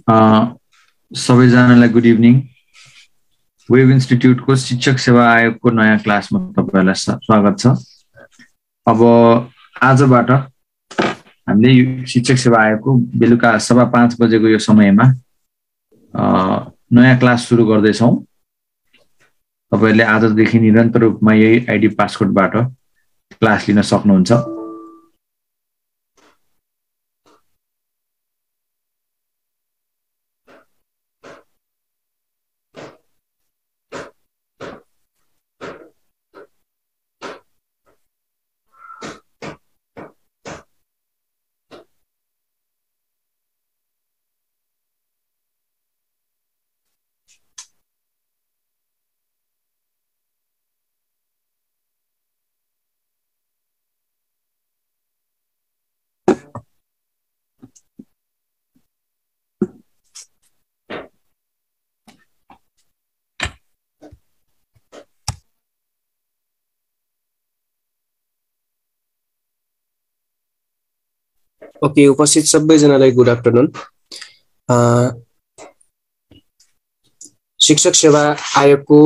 A, सबैजनालाई good evening. Web इन्स्टिट्युटको शिक्षक सेवा आयोगको नयाँ क्लासमा तपाईँहरूलाई स्वागत छ। अब आजबाट हामीले शिक्षक सेवा आयोगको बेलुका 5:15 बजेको यो समयमा नयाँ क्लास सुरु गर्दैछौँ। तपाईँहरूले आजदेखि निरन्तर रूपमा यही आइडी पासकोडबाट क्लास लिन सक्नुहुन्छ। ओके, उपस्थित सबैजनालाई गुड आफ्टरनुन। शिक्षक सेवा आयोगको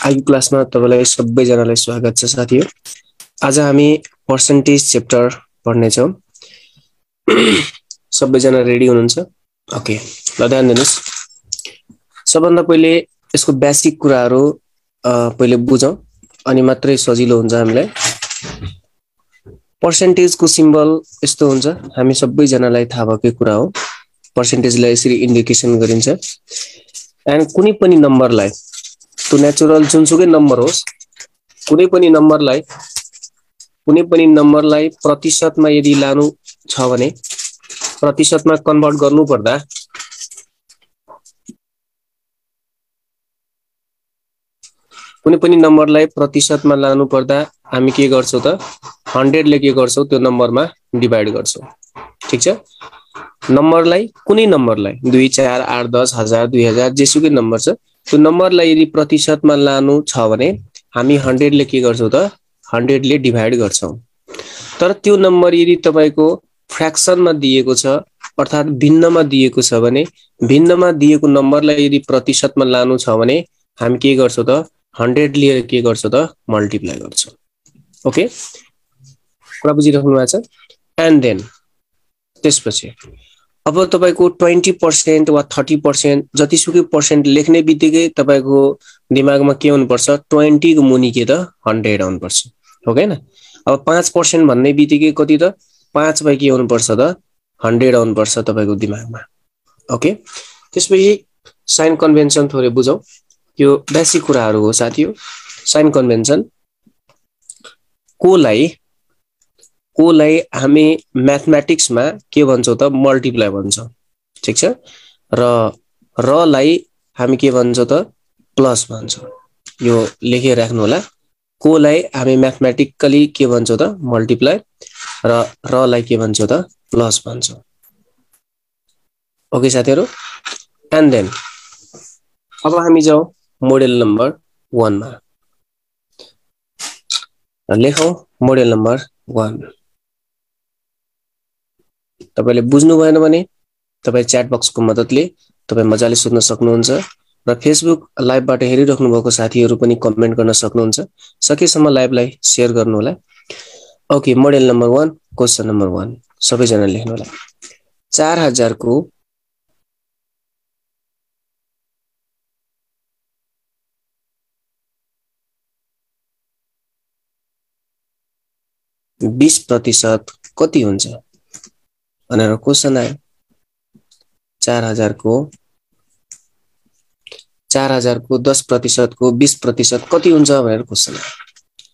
आयु क्लासमा तपाईलाई सबैजनालाई स्वागत छ साथीहरु। आज हामी पर्सेन्टेज च्याप्टर पढ्नेछौँ। सबैजना रेडी हुनुहुन्छ? ओके, ल ध्यान दिनुस्। सबभन्दा पहिले यसको बेसिक कुराहरु पहिले बुझौं अनि मात्रै सजिलो हुन्छ हामीलाई। पर्सेन्टेज को सिम्बल यस्तो हुन्छ, हामी सबैजनालाई थाहा भएकै कुरा हो। पर्सेन्टेजलाई यसरी इन्डिकेसन गरिन्छ एन्ड कुनै पनि नम्बरलाई, त्यो नेचुरल जुनसुकै नम्बर होस्, कुनै पनि नम्बरलाई प्रतिशतमा यदि लानु छ भने, प्रतिशतमा कन्भर्ट गर्नु पर्दा कुनै पनि नम्बरलाई प्रतिशतमा लानु पर्दा हामी के गर्छौं त 100 ले के गर्छौं, त्यो नम्बरमा डिभाइड गर्छौं। ठीक छ? नम्बरलाई, कुनै नम्बरलाई 2 4 8 10 1000 2000 जेसुकै नम्बर छ, त्यो नम्बरलाई यदि प्रतिशतमा लानु छ भने हामी 100 ले के गर्छौं त 100 ले डिभाइड गर्छौं। तर त्यो नम्बर यदि तपाईको फ्र्याक्सनमा दिएको छ अर्थात भिन्नमा दिएको छ भने, भिन्नमा दिएको नम्बरलाई यदि प्रतिशतमा लानु छ भने हामी के गर्छौं त 100 लिएर के गर्छौं त मल्टिप्लाई गर्छौं। ओके, कुरा बुझिराख्नु भएको छ? एन्ड देन त्यसपछि अब तपाईको 20% वा 30% जतिसुकै पर्सेन्ट लेख्ने बित्तिकै तपाईको दिमागमा के हुनु पर्छ, 20 को मुनि के त 100 आउनु पर्छ। हो हैन? अब 5% भन्ने बित्तिकै कति त 5 बाइ के हुनु पर्छ त 100 आउनु पर्छ तपाईको दिमागमा। ओके, त्यसपछि साइन कन्भेन्सन थोरै बुझौं। यो बेसिक कुराहरु हो साथीहरु। साइन कन्भेन्सन कोलाई हामी म्याथमेटिक्समा के भन्छौं त मल्टिप्लाई भन्छौं। ठीक छ? र लाई हामी के भन्छौं त प्लस भन्छौं। यो लेखेर राख्नु होला। कोलाई हामी म्याथमेटिकली के भन्छौं त मल्टिप्लाई र लाई के भन्छौं त प्लस भन्छौं। ओके साथीहरु, एन्ड देन अब हामी जाउँ मोडेल नम्बर 1 मा। लेखौं मोडेल नम्बर 1। तपाईले बुझ्नु भएन भने तपाई च्याट बक्सको मद्दतले तपाई मजाले सोध्न सक्नुहुन्छ र फेसबुक लाइभबाट हेरिराख्नु भएको साथीहरु पनि कमेन्ट गर्न सक्नुहुन्छ। सकेसम्म लाइभलाई शेयर गर्नु होला। Okay, model number 1, question number 1 सबैजना लेख्नु होला। 4000 को 20% कति हुन्छ भनेर क्वेशन आयो। 4000 को 10% को 20% कति हुन्छ भनेर क्वेशन आयो।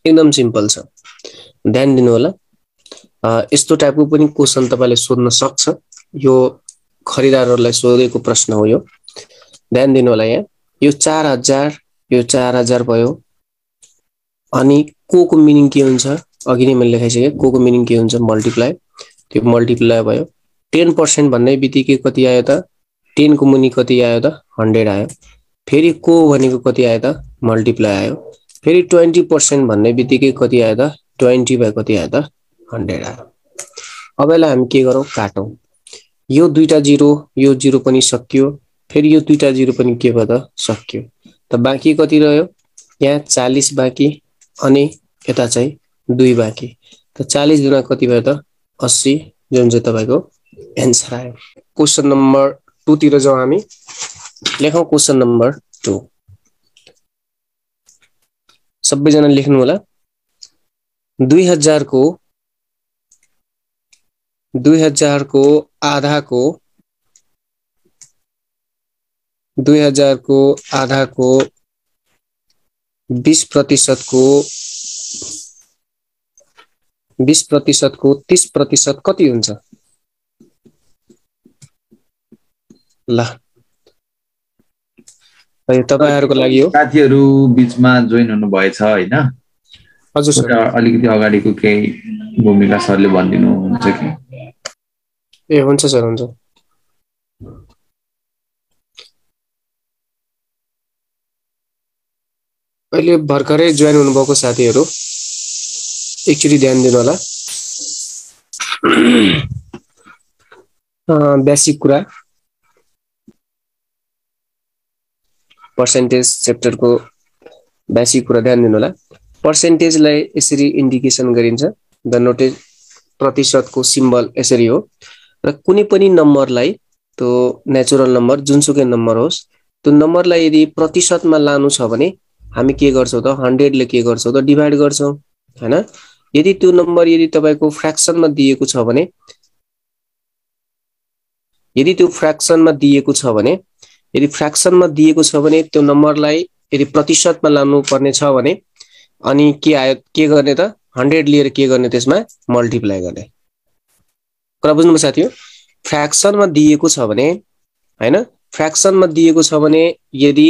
एकदम सिम्पल छ, ध्यान दिनु होला। यस्तो टाइपको पनि क्वेशन तपाईले सोध्न सक्छ। यो खरिदारहरुलाई सोधेको प्रश्न हो यो। ध्यान दिनु होला। यहाँ यो 4000 भयो अनि को मिनिङ के हुन्छ अघि नै मैले लेखाइसके। को मिनिङ के हुन्छ मल्टिप्लाई। त्यो मल्टिप्लाई भयो। 10% भन्ने बित्तिकै कति आयो त 10 को मुनि कति आयो त 100 आयो। फेरि को भनेको कति आयो त मल्टिप्लाई आयो। फेरि 20% भन्ने बित्तिकै कति आयो त 20 बाइ कति आयो त 100 आयो। अब यसलाई हामी के गरौँ, काटौं। यो दुईटा जिरो, यो जिरो पनि सकियो, फेरि यो दुईटा जिरो पनि के भयो त सकियो। त बाँकी कति रह्यो? यहाँ 40 बाँकी अनि यता चाहिँ 2 बाँकी। त 40 गुणा कति भयो त 80, जुन चाहिँ तपाईको एन्सर आयो। क्वेशन नम्बर 2 तिर जाउँ हामी। लेखौं क्वेशन नम्बर 2। सबैजना लेख्नु होला। 2000 को आधाको 20% को 30% कति हुन्छ? ल तपाईहरुको लागि हो। साथीहरु बीचमा जोइन हुनु भएछ हैन? हजुर सर। अलिकति अगाडिको केही भूमिका सरले भनिदिनु हुन्छ कि? ए हुन्छ सर, हुन्छ। अहिले भर्खरै जोइन हुनुभएको साथीहरु एकचोटी ध्यान दिनु होला। बेसिक कुरा पर्सेन्टेज च्याप्टरको बेसिक कुरा ध्यान दिनु होला। पर्सेन्टेजलाई यसरी इन्डिकेसन गरिन्छ। द नोटेड प्रतिशतको सिम्बल यसरी हो र कुनै पनि नम्बरलाई, त्यो नेचुरल नम्बर जुनसुकै नम्बर होस्, त्यो नम्बरलाई यदि प्रतिशतमा लानु छ भने हामी के गर्छौं त 100 ले के गर्छौं त डिभाइड गर्छौं हैन। यदि त्यो नम्बर यदि तपाईको फ्र्याक्सनमा दिएको छ भने, यदि त्यो नम्बरलाई यदि प्रतिशतमा लानु पर्ने छ भने अनि के आयो, के गर्ने त 100 लिएर के गर्ने, त्यसमा मल्टिप्लाई गर्ने। कुरा बुझ्नुभयो साथीहरु? फ्र्याक्सनमा दिएको छ भने हैन, फ्र्याक्सनमा दिएको छ भने यदि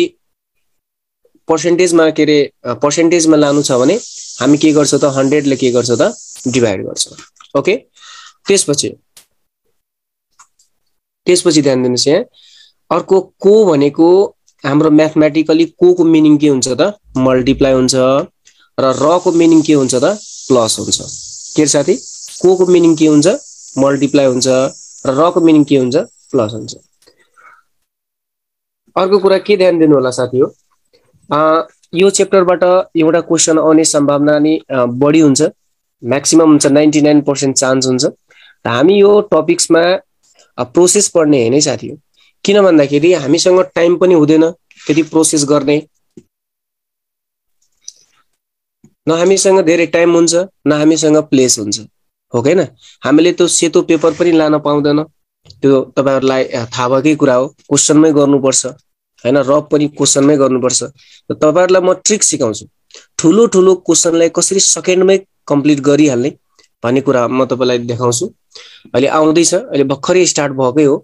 पर्सेन्टेजमा पर्सेन्टेजमा लानु छ भने हामी के गर्छौं त 100 ले के गर्छौं त डिभाइड गर्छौं। ओके, त्यसपछि ध्यान दिनुस्। यहाँ अर्को को भनेको हाम्रो म्याथमेटिकली को मिनिङ के हुन्छ त मल्टिप्लाई हुन्छ र र को मिनिङ के हुन्छ त प्लस हुन्छ। के साथी? को मिनिङ के हुन्छ मल्टिप्लाई हुन्छ र र को मिनिङ के हुन्छ प्लस हुन्छ। अर्को कुरा के ध्यान दिनु होला साथी हो, यो च्याप्टरबाट एउटा क्वेशन आउने सम्भावना नि बढी हुन्छ, म्याक्सिमम हुन्छ, 99% चान्स हुन्छ। हामी यो टपिक्समा प्रोसेस पढ्ने हैन साथी हो। किन भन्दाखेरि हामीसँग टाइम पनि हुँदैन त्यति प्रोसेस गर्ने, न हामीसँग धेरै टाइम हुन्छ न हामीसँग प्लेस हुन्छ, हो हैन। हामीले त्यो सेतो पेपर पनि लान पाउँदैन, त्यो तपाईहरुलाई थाहा भएकै कुरा हो। क्वेशनमै गर्नुपर्छ हैन, रब पनि क्वेशनमै गर्नुपर्छ। त तपाईहरुलाई म ट्रिक सिकाउँछु, ठुलो ठुलो क्वेशनलाई कसरी सेकेन्डमै कम्प्लिट गरिहाल्ने भन्ने कुरा म तपाईलाई देखाउँछु। अहिले आउँदैछ, अहिले भर्खरै स्टार्ट भएकै हो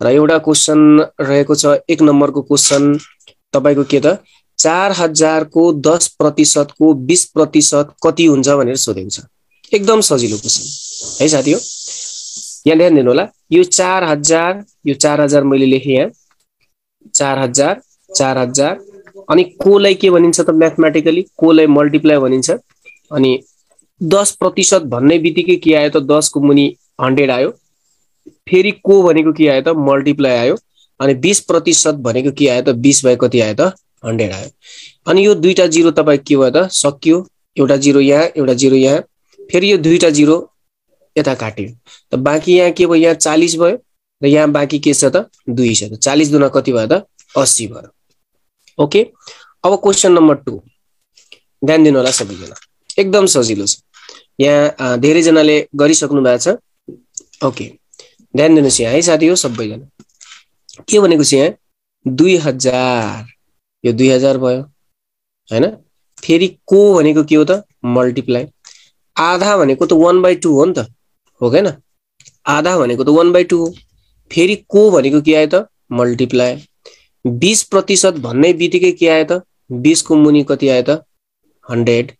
र एउटा क्वेशन रहेको छ। 1 नम्बरको क्वेशन तपाईको के त 4000 को 10% को 20% कति हुन्छ भनेर सोधेको छ। एकदम सजिलो क्वेशन है साथी हो। यहाँ ध्यान दिनु होला। यो 4000 मैले लेखे यहाँ 4000 अनि कोलाई के भनिन्छ त म्याथमेटिकली कोलाई मल्टिप्लाई भनिन्छ। अनि 10% भन्ने बित्तिकै के आयो त 10 को मुनि 100 आयो, फेरि को भनेको के आयो त मल्टिप्लाई आयो, अनि 20% भनेको के आयो त 20 बाइ कति आयो त 100 आयो। अनि यो दुईटा जिरो तपाई के भयो त सकियो, एउटा जिरो यहाँ एउटा जिरो यहाँ, फेरि यो दुईटा जिरो यता काट्यो। त बाँकी यहाँ के भयो, यहाँ 40 भयो र यहाँ बाँकी के छ त 2 छ। त 40 गुना कति भयो त 80 भयो। ओके, अब क्वेशन नम्बर 2 ध्यान दिनु होला सबैजना, एकदम सजिलो छ। यहाँ धेरै जनाले गरिसक्नु भएको छ। ओके, ध्यान दिनुस् यहाँ है साथी हो सबैजना। के भनेको छ यहाँ 2000, यो 2000 भयो हैन। फेरि को भनेको के हो त मल्टिप्लाई, आधा भनेको त 1/2 हो नि त, हो हैन। आधा भनेको त 1/2 हो। फेरि को भनेको के आयो त मल्टिप्लाई, 20% भन्ने बित्तिकै के आयो त 20 को मुनि कति आयो त 100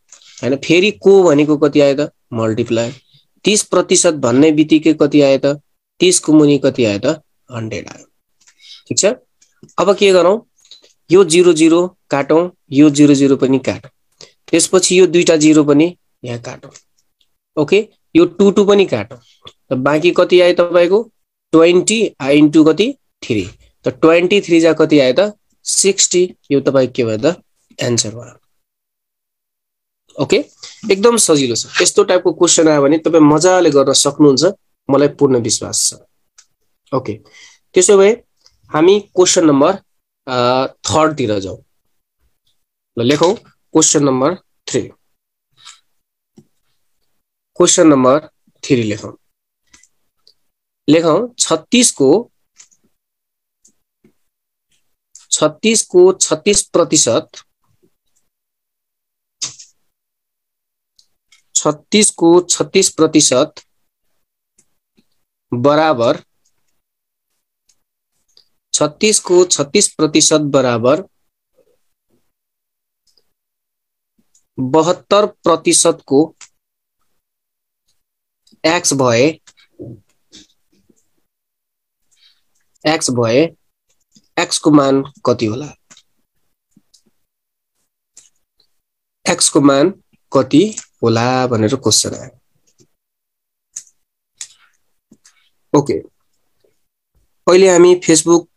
हैन। फेरि को भनेको कति आयो त मल्टिप्लाई, 30% भन्ने बित्तिकै कति आयो त 30 को मुनि कति आयो त 100 आयो। ठीक छ। अब के गरौँ, यो 0 0 काटौं, यो 0 0 पनि काटौं, त्यसपछि यो दुईटा जिरो पनि यहाँ काटौं। ओके, यो 2 2 पनि काटौं। त बाँकी कति आयो तपाईको 20 इन्टु कति 3 त 23 जा कति आयो त 60 यो तपाईको के भयो त एन्सर भयो ओके एकदम सजिलो छ यस्तो टाइपको क्वेशन आयो भने तपाई मजाले गर्न सक्नुहुन्छ मलाई पूर्ण विश्वास छ ओके त्यसो भए हामी क्वेशन नम्बर 3 तिर जाऊ ल लेखौ क्वेशन नम्बर 3 क्वेशन नम्बर 3 लेखौ लेखौ 36 को 36% 36 को 36% बराबर 36 को 36% बराबर 72% को x भए x को मान कति होला x को मान कति होला भनेर क्वेशन आयो ओके अहिले हामी फेसबुक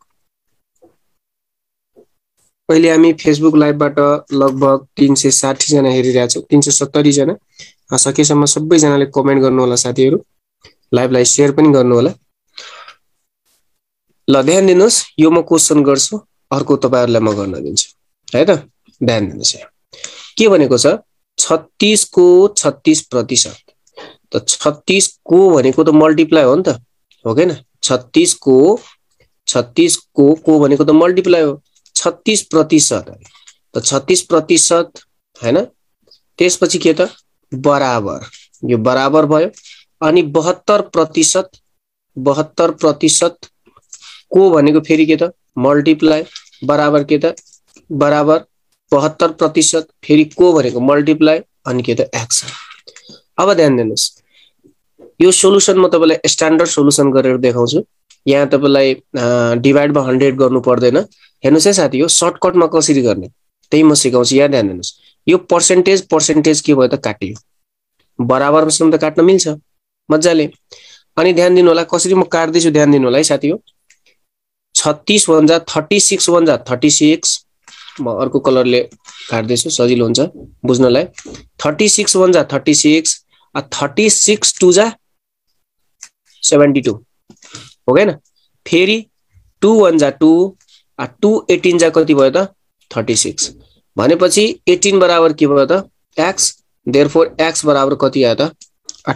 लाइभबाट लगभग 360 जना हेरिरहेका छौं 370 जना सकेसम्म सबै जनाले कमेन्ट गर्नु होला साथीहरु लाइभलाई शेयर पनि गर्नु होला ल ध्यान दिनुस् यो म क्वेशन गर्छु अर्को तपाईहरुलाई म गर्न दिन्छु है त ध्यान दिनुस् के भनेको छ 36 को 36% त 36 को भनेको त मल्टिप्लाई हो नि त हो के न 36 को भनेको त मल्टिप्लाई हो 36% त 36% हैन त्यसपछि के त बराबर यो बराबर भयो अनि 72% को भनेको फेरि के त मल्टिप्लाई बराबर के त बराबर 72% फेरि को भनेको मल्टिप्लाई अनि के त x अब ध्यान दिनुस् यो सोलुसन म तपाईलाई स्ट्यान्डर्ड सोलुसन गरेर देखाउँछु यहाँ तपाईलाई डिभाइड बाइ 100 गर्नु पर्दैन हेर्नुस् है साथी यो सर्टकटमा कसरी गर्ने त्यही म सिकाउँछु यहाँ ध्यान दिनुस् यो पर्सेन्टेज के भयो त काटियो बराबरसँग त काट्न मिल्छ मज्जाले अनि ध्यान दिनु होला कसरी म काट्दै छु ध्यान दिनु होला है साथी हो 36 भन्दा 36 भन्दा 36 म अर्को कलरले काट्दै छु सजिलो हुन्छ बुझ्नलाई 36 भन्दा 36 36 टु जा 72 हो गएन फेरि 2 भन्दा 2 2 18 जा कति भयो त 36 भनेपछि 18 बराबर के भयो त x देयरफोर x बराबर कति आयो त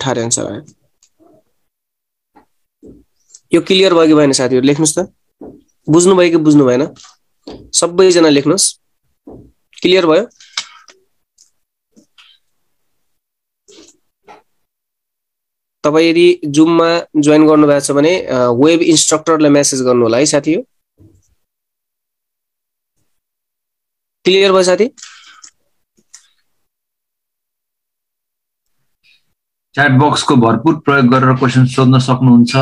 18 आन्सर आयो यो क्लियर भयो कि भएन साथीहरु लेख्नुस् त बुझ्नु भयो कि बुझ्नु भएन सबै जना लेख्नुस् क्लियर भयो तपाई यदि जुम मा जोइन गर्नु भएको छ भने वेब इन्स्ट्रक्टरलाई मेसेज गर्नु होला है साथी हो क्लियर भयो साथी च्याट बक्स को भरपूर प्रयोग गरेर क्वेशन सोध्न सक्नुहुन्छ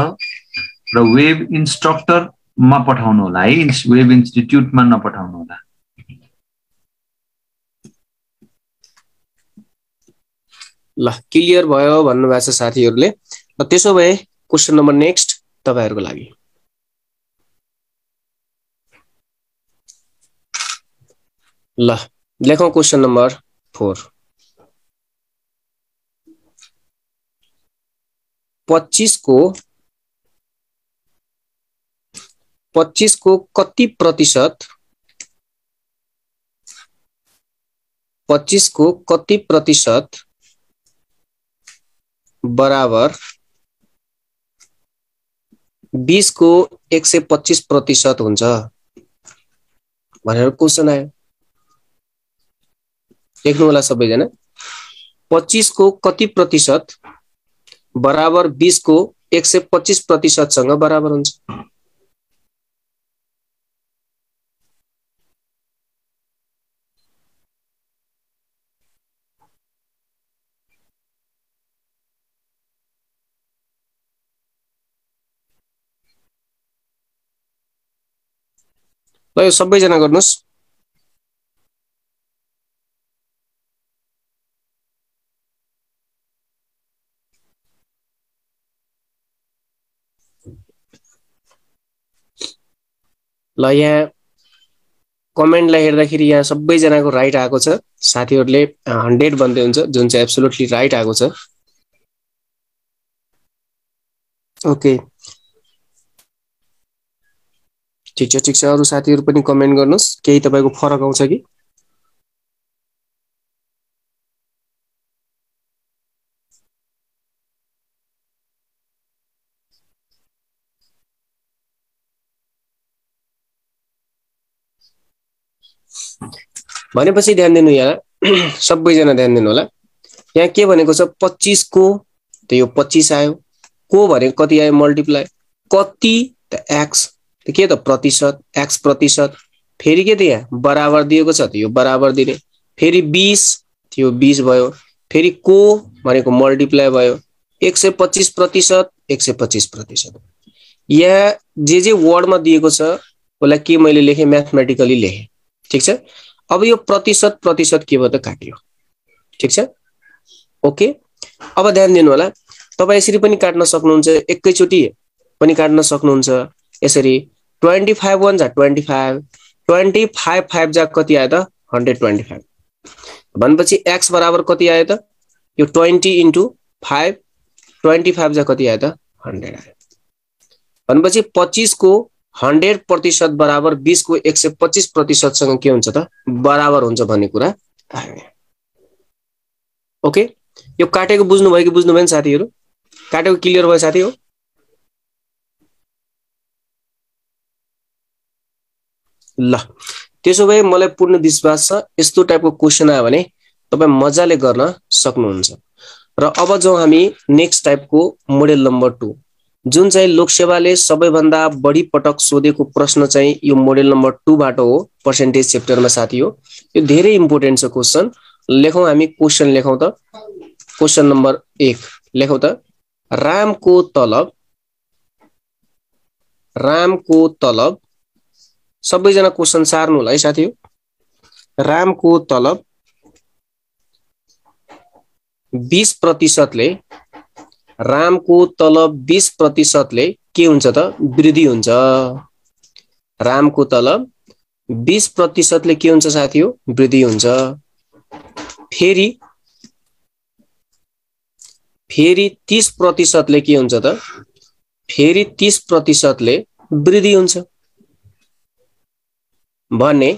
र वेब इन्स्ट्रक्टर मा पठाउनु होला है वेब इन्स्टिट्युट मा नपठाउनु होला ल क्लियर भयो भन्नु भएको छ साथीहरुले र त्यसो भए क्वेशन नम्बर नेक्स्ट तपाईहरुको लागि ल लेखौं क्वेशन नम्बर 4 25 को कति प्रतिशत 25 को कति प्रतिशत बराबर 20 को 125% हुन्छ भनेर क्वेशन आयो लेख्नु होला सबैजना 25 को कति प्रतिशत बराबर 20 को 125% सँग बराबर हुन्छ ल यो सबैजना गर्नुस् ल यहाँ कमेन्टलाई हेर्दाखेरि यहाँ सबैजनाको राइट आएको छ। साथीहरूले 100 भन्दै हुन्छ, जुन चाहिँ एब्सोल्युटली राइट आएको छ। ओके, ठिक छ। अरू साथीहरू पनि कमेन्ट गर्नुहोस्, केही तपाईँको फरक आउँछ कि। भनेपछि ध्यान दिनु यहाँ, सबैजना ध्यान दिनु होला। यहाँ के भनेको छ 25 को त यो 25 आयो, को भनेको कति आयो मल्टिप्लाई, कति त एक्स, त के त प्रतिशत, एक्स प्रतिशत। फेरि के त यहाँ बराबर दिएको छ त यो बराबर दिने, फेरि 20 थियो 20 भयो, फेरि को भनेको मल्टिप्लाई भयो 125%, 125%। यहाँ जे वर्डमा दिएको छ उसलाई के मैले लेखेँ म्याथमेटिकली लेखेँ, ठिक छ। अब यो प्रतिशत के भयो त काट्यो, ठिक छ। ओके, अब ध्यान दिनु होला, तपाईँ यसरी पनि काट्न सक्नुहुन्छ, एकैचोटि पनि काट्न सक्नुहुन्छ यसरी। 25 1 जा 25, 25 5 जा कति आयो त 125। भनेपछि x बराबर कति आयो त यो 20 × 5, 25 जा कति आयो त 100 आयो। भनेपछि 25 को 100% बराबर 20 को 125% सँग के हुन्छ त बराबर हुन्छ भन्ने कुरा आयो। ओके, यो काटेको बुझ्नु भयो कि बुझ्नु भएन साथीहरू? काटेको क्लियर भयो साथी हो? ल त्यसो भए मलाई पूर्ण विश्वास छ यस्तो टाइपको क्वेशन आयो भने तपाईँ मजाले गर्न सक्नुहुन्छ। र अब जो हामी नेक्स्ट टाइपको मोडेल नम्बर 2, जुन चाहिँ लोकसेवाले सबैभन्दा बढी पटक सोधेको प्रश्न चाहिँ यो मोडेल नम्बर 2 बाट हो, पर्सेन्टेज च्याप्टरमा साथी हो। यो धेरै इम्पोर्टेन्ट छ क्वेशन। लेखौँ हामी क्वेशन, लेखौँ त क्वेशन नम्बर 1 लेखौँ त। रामको तलब सबैजना क्वेशन सार्नु होला है साथी हो। रामको तलब 20% ले, रामको तलब 20% ले के हुन्छ त वृद्धि हुन्छ। रामको तलब 20% ले के हुन्छ साथी हो वृद्धि हुन्छ। फेरि 30% ले के हुन्छ त फेरि 30% ले वृद्धि हुन्छ भने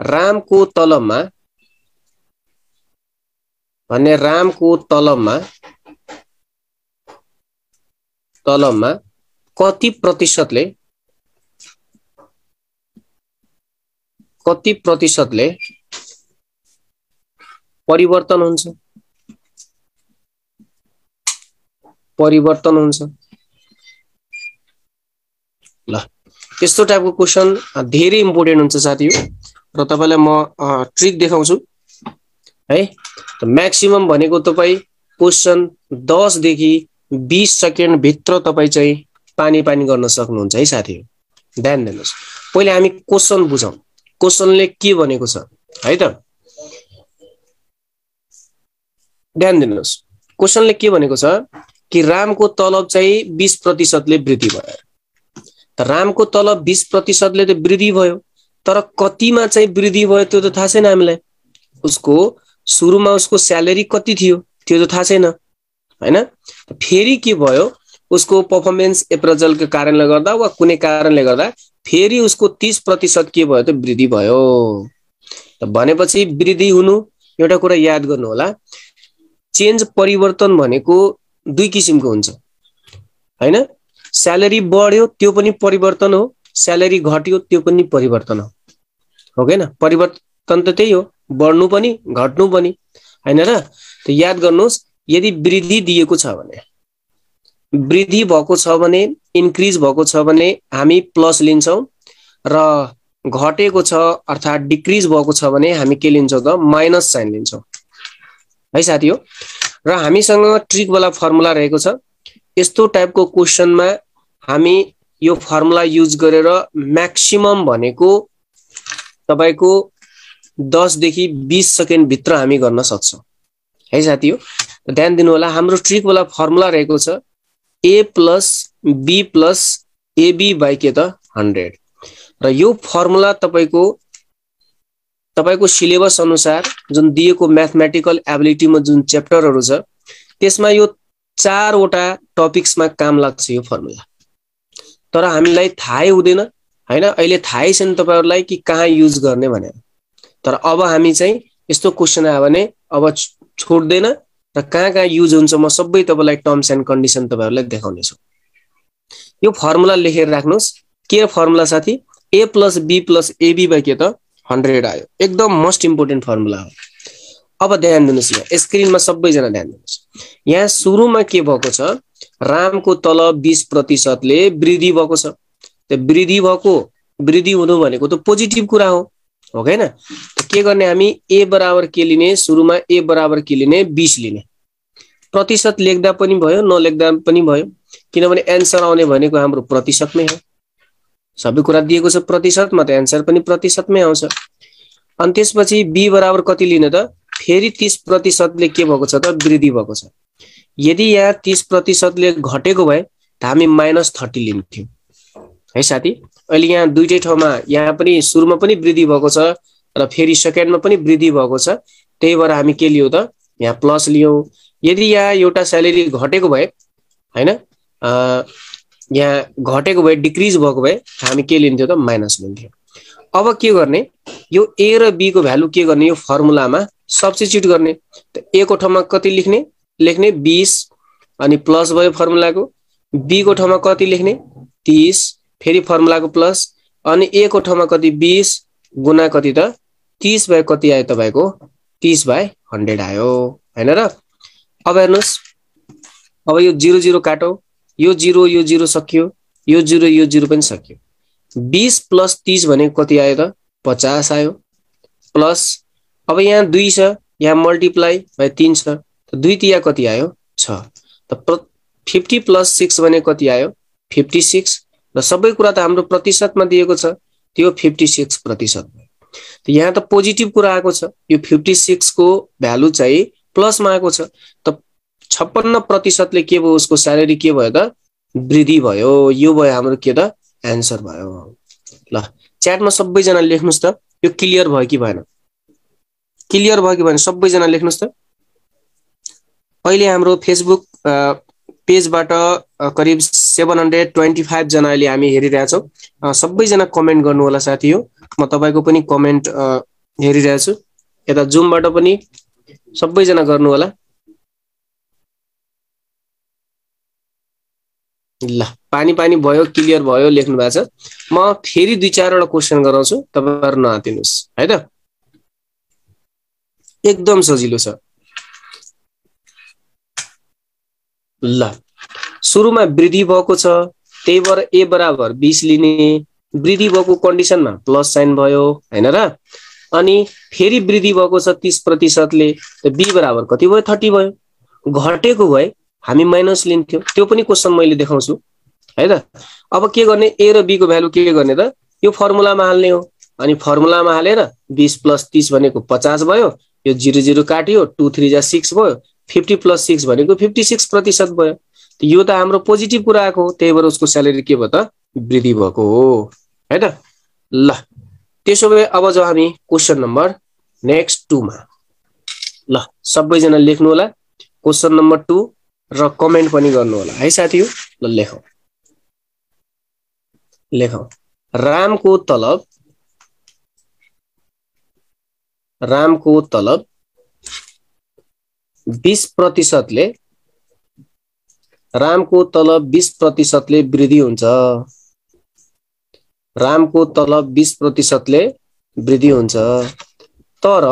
रामको तलबमा कति प्रतिशतले परिवर्तन हुन्छ। ल यस्तो टाइपको क्वेशन धेरै इम्पोर्टेन्ट हुन्छ साथी हो। र तपाईलाई म ट्रिक देखाउँछु है। त म्याक्सिमम भनेको तपाई क्वेशन 10 देखि 20 सेकेन्ड भित्र तपाई चाहिँ पानी गर्न सक्नुहुन्छ है साथी हो। ध्यान दिनुस्, पहिले हामी क्वेशन बुझौं, क्वेशनले के भनेको छ है त। ध्यान दिनुस्, क्वेशनले के भनेको छ कि रामको तलब चाहिँ 20% ले वृद्धि भयो। त रामको तलब 20% ले त वृद्धि भयो, तर कतिमा चाहिँ वृद्धि भयो त्यो त थाहा छैन हामीलाई। उसको सुरुमा उसको स्यालेरी कति थियो त्यो त थाहा छैन हैन। फेरि के भयो, उसको परफर्मेन्स एप्रेजलको कारणले गर्दा वा कुनै कारणले गर्दा फेरि उसको 30% के भयो त वृद्धि भयो। त भनेपछि वृद्धि हुनु एउटा कुरा याद गर्नु होला, चेन्ज परिवर्तन भनेको दुई किसिमको हुन्छ हैन। स्यालेरी बढ्यो त्यो पनि परिवर्तन हो, स्यालेरी घट्यो त्यो पनि परिवर्तन हो हैन। परिवर्तन त त्यही हो, बढ्नु पनि घट्नु पनि हैन र। त याद गर्नुस्, यदि वृद्धि दिएको छ भने, वृद्धि भएको छ भने, इन्क्रिज भएको छ भने हामी प्लस लिन्छौं, र घटेको छ अर्थात डिक्रिज भएको छ भने हामी के लिन्छौं त माइनस साइन लिन्छौं है साथी हो। र हामीसँग ट्रिक वाला फर्मुला रहेको छ। यस्तो टाइपको क्वेशनमा हामी यो फर्मुला युज गरेर म्याक्सिमम भनेको तपाईको 10 देखि 20 सेकेन्ड भित्र हामी गर्न सक्छौं है साथी हो। ध्यान दिनु होला, हाम्रो ट्रिक वाला फर्मुला रहेको छ a + b + ab / के त 100 र यो फर्मुला तपाईको सिलेबस अनुसार जुन दिएको म्याथमेटिकल एबिलिटीमा जुन च्याप्टरहरु छ त्यसमा यो 4 वटा टपिक्समा काम लाग्छ यो फर्मुला। तर हामीलाई थाहै हुँदैन हैन, अहिले थाहै छैन तपाईहरुलाई कि कहाँ युज गर्ने भनेर। तर अब हामी चाहिँ यस्तो क्वेशन आयो भने अब छोड्दैन र कहाँ युज हुन्छ म सबै तपाईलाई टर्म्स एन्ड कन्डिसन तपाईहरुलाई देखाउने छु। यो फर्मुला लेखेर राख्नुस्। के फर्मुला साथी? a + b + ab / के त 100 आयो। एकदम मोस्ट इम्पोर्टेन्ट फर्मुला हो। अब ध्यान दिनुस्, यहाँ स्क्रिनमा सबैजना ध्यान दिनुस्। यहाँ सुरुमा के भएको छ? रामको तलब 20% ले वृद्धि भएको छ। त्यो वृद्धि हुनु भनेको त पोजिटिभ कुरा हो हैन? के गर्ने हामी? a बराबर के लिने? सुरुमा a बराबर के लिने? 20 लिने। प्रतिशत लेख्दा पनि भयो, नलेख्दा पनि भयो, किनभने एन्सर आउने भनेको हाम्रो प्रतिशतमै हो। सबै कुरा दिएको छ प्रतिशतमा, त एन्सर पनि प्रतिशतमै आउँछ। अनि त्यसपछि b बराबर कति लिने त? फेरि 30% ले के भएको छ त? वृद्धि भएको छ। यदि यहाँ 30% ले घटेको भए त हामी -30 लिन्थ्यौं है साथी। अहिले यहाँ दुईटै ठाउँमा, यहाँ पनि सुरुमा पनि वृद्धि भएको छ र फेरि सेकेन्डमा पनि वृद्धि भएको छ। त्यही भएर हामी के लियौ त? यहाँ प्लस लियौ। यदि यहाँ एउटा स्यालेरी घटेको भए हैन, यहाँ घटेको भए, डिक्रिज भएको भए हामी के लिन्थ्यौ त? माइनस लिन्थ्यौ। अब के गर्ने? यो a र b को भ्यालु के गर्ने? यो फर्मुलामा सब्स्टिट्युट गर्ने। त a को ठाउँमा कति लेख्ने? 20 अनि प्लस भयो फर्मुलाको। b को ठाउँमा कति लेख्ने? 30 फेरि फर्मुलाको प्लस अनि a को ठाउँमा कति? 20 गुणा कति त? 30 भए कति आयो तपाईको? 30/100 आयो हैन र? अब हेर्नुस्, अब यो 0 0 काटौ। यो 0 सकियो, यो 0 पनि सकियो। 20 + 30 भनेको कति आयो त? 50 आयो। प्लस अब यहाँ 2 छ, यहाँ मल्टिप्लाई बाइ 3 छ, त 2 तिया कति आयो? 6। त 50 + 6 भनेको कति आयो? 56। र सबै कुरा त हाम्रो प्रतिशतमा दिएको छ, त्यो 56% भयो। त यहाँ त पोजिटिभ कुरा आएको छ। यो 56 को भ्यालु चाहिँ प्लसमा आएको छ। त 56% ले के भयो? उसको स्यालेरी के भयो त? वृद्धि भयो। यो भयो हाम्रो के त? एन्सर भयो। ल च्याटमा सबैजना लेख्नुस् त। यो क्लियर भयो कि भएन? क्लियर भयो कि भएन? सबैजना लेख्नुस् त। अहिले हाम्रो फेसबुक पेजबाट करिब 725 जना अहिले हामी हेरिरहेछौँ। सबैजना कमेन्ट गर्नु होला साथी हो। म तपाईको पनि कमेन्ट हेरिरहेछु। यता जुमबाट पनि सबैजना गर्नु होला। ल पानी भयो, क्लियर भयो लेख्नु भएको छ। म फेरि 2-4 वटा क्वेशन गराउँछु, तपाईहरु नआतिनुस् है त। एकदम सजिलो छ। ल सुरुमा वृद्धि भएको छ, त्यही भएर a बराबर 20 लिने। वृद्धि भएको कन्डिसनमा प्लस साइन भयो हैन र? अनि फेरि वृद्धि भएको छ 30% ले, त b बराबर कति भयो? 30 भयो। घटेको भए हामी माइनस लिन्थ्यौं। त्यो पनि क्वेशन मैले देखाउँछु है त। अब के गर्ने? a र b को भ्यालु के गर्ने त? यो फर्मुलामा हाल्ने हो। अनि फर्मुलामा हालेर 20 + 30 भनेको 50 भयो। यो 0 0 काटियो, 2 3 जा 6 भयो। 50 + 6 भनेको 56% भयो। त यो त हाम्रो पोजिटिभ कुरा आएको हो। त्यही भएर उसको स्यालेरी के भयो त? वृद्धि भएको हो है त। ल त्यसो भए अब जो हामी क्वेशन नम्बर नेक्स्ट 2 मा, ल सबैजना लेख्नु होला क्वेशन नम्बर 2 र कमेन्ट पनि गर्नु होला है साथी हो। ल लेखौ। रामको तलब 20% ले, रामको तलब 20% ले वृद्धि हुन्छ। रामको तलब 20% ले वृद्धि हुन्छ। तर